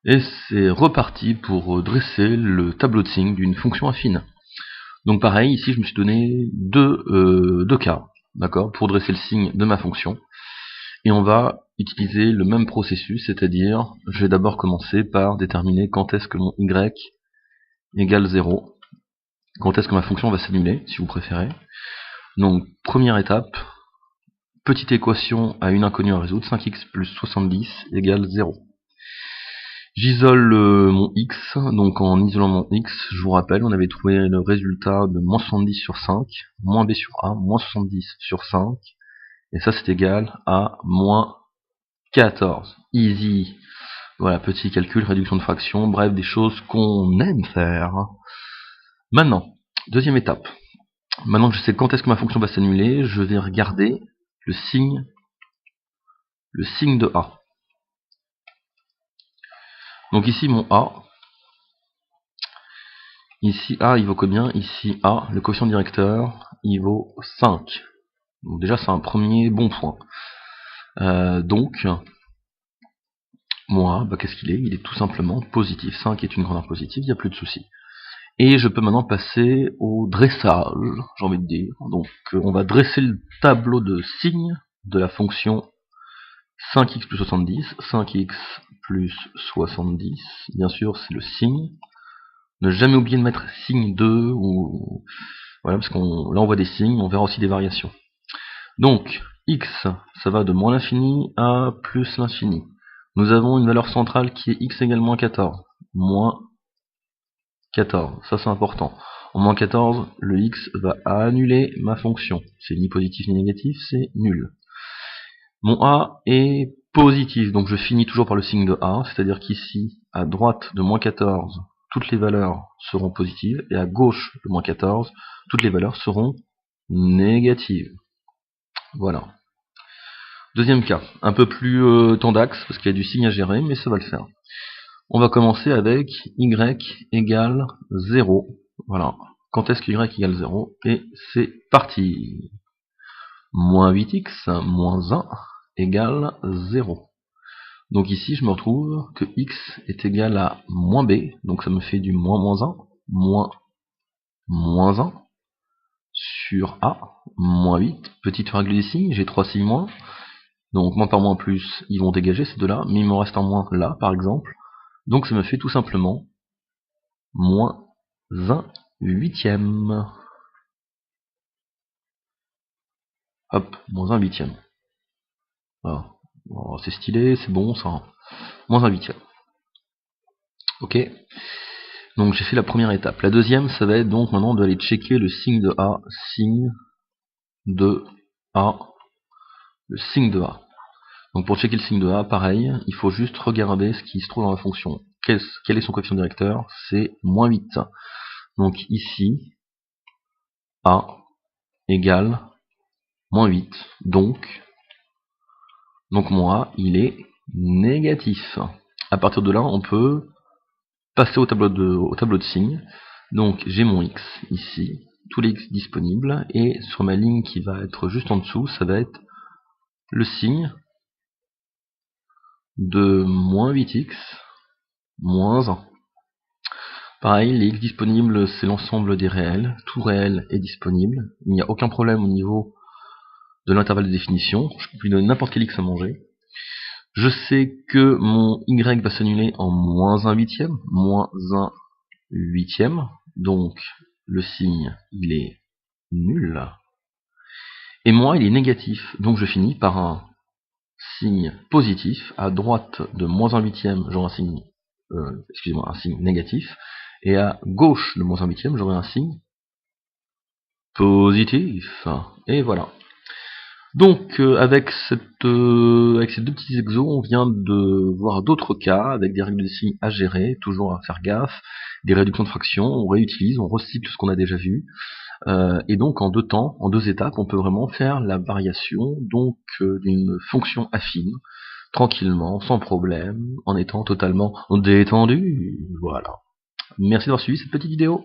Et c'est reparti pour dresser le tableau de signes d'une fonction affine. Donc pareil, ici je me suis donné deux cas, d'accord, pour dresser le signe de ma fonction. Et on va utiliser le même processus, c'est-à-dire, je vais d'abord commencer par déterminer quand est-ce que mon y égale 0, quand est-ce que ma fonction va s'annuler, si vous préférez. Donc, première étape, petite équation à une inconnue à résoudre, 5x plus 70 égale 0. J'isole mon x, donc en isolant mon x, je vous rappelle, on avait trouvé le résultat de moins 70 sur 5, moins b sur a, moins 70 sur 5, et ça c'est égal à moins 14. Easy. Voilà, petit calcul, réduction de fractions, bref, des choses qu'on aime faire. Maintenant, deuxième étape. Maintenant que je sais quand est-ce que ma fonction va s'annuler, je vais regarder le signe de a. Donc ici mon a, ici a il vaut combien? Ici a, le coefficient directeur, il vaut 5. Donc déjà c'est un premier bon point. Donc, mon a, bah, qu'est-ce qu'il est? Il est tout simplement positif. 5 est une grandeur positive, il n'y a plus de souci. Et je peux maintenant passer au dressage, j'ai envie de dire. Donc on va dresser le tableau de signes de la fonction 5x plus 70. 5x plus 70, bien sûr c'est le signe. Ne jamais oublier de mettre signe 2, ou voilà, parce qu'on là on voit des signes, on verra aussi des variations. Donc x, ça va de moins l'infini à plus l'infini. Nous avons une valeur centrale qui est x égale moins 14. Moins 14, ça c'est important. En moins 14, le x va annuler ma fonction. C'est ni positif ni négatif, c'est nul. Mon a est positif, donc je finis toujours par le signe de a, c'est-à-dire qu'ici, à droite de moins 14, toutes les valeurs seront positives, et à gauche de moins 14, toutes les valeurs seront négatives. Voilà. Deuxième cas, un peu plus tendax, parce qu'il y a du signe à gérer, mais ça va le faire. On va commencer avec y égale 0. Voilà. Quand est-ce que y égale 0? Et c'est parti. Moins 8x moins 1 égale 0. Donc ici, je me retrouve que x est égal à moins b. Donc ça me fait du moins 1, moins 1 sur a, moins 8. Petite règle des signes, j'ai 3 signes moins. Donc moins par moins plus, ils vont dégager ces deux-là. Mais il me reste un moins là, par exemple. Donc ça me fait tout simplement moins 1 huitième. Hop, moins 1 huitième. Voilà. Oh, c'est stylé, c'est bon ça. Moins 1 huitième. Ok. Donc j'ai fait la première étape. La deuxième, ça va être donc maintenant d'aller checker le signe de A, signe de A, le signe de A. Donc pour checker le signe de A, pareil, il faut juste regarder ce qui se trouve dans la fonction. Quel est son coefficient directeur? C'est moins 8. Donc ici, A égale moins 8. Donc mon A, il est négatif. À partir de là, on peut passer au tableau de signes. Donc j'ai mon x ici, tous les x disponibles, et sur ma ligne qui va être juste en dessous, ça va être le signe de moins 8x moins 1. Pareil, les x disponibles, c'est l'ensemble des réels, tout réel est disponible, il n'y a aucun problème au niveau de l'intervalle de définition, je peux lui donner n'importe quel x à manger. Je sais que mon y va s'annuler en moins 1 huitième, moins 1 huitième, donc le signe il est nul. Et moi il est négatif, donc je finis par un signe positif. À droite de moins 1 huitième, j'aurai un signe, un signe négatif, et à gauche de moins 1 huitième, j'aurai un signe positif. Et voilà. Donc avec ces deux petits exos, on vient de voir d'autres cas avec des règles de signes à gérer, toujours à faire gaffe, des réductions de fractions, on réutilise, on recycle ce qu'on a déjà vu, et donc en deux temps, en deux étapes, on peut vraiment faire la variation donc d'une fonction affine, tranquillement, sans problème, en étant totalement détendu. Voilà. Merci d'avoir suivi cette petite vidéo.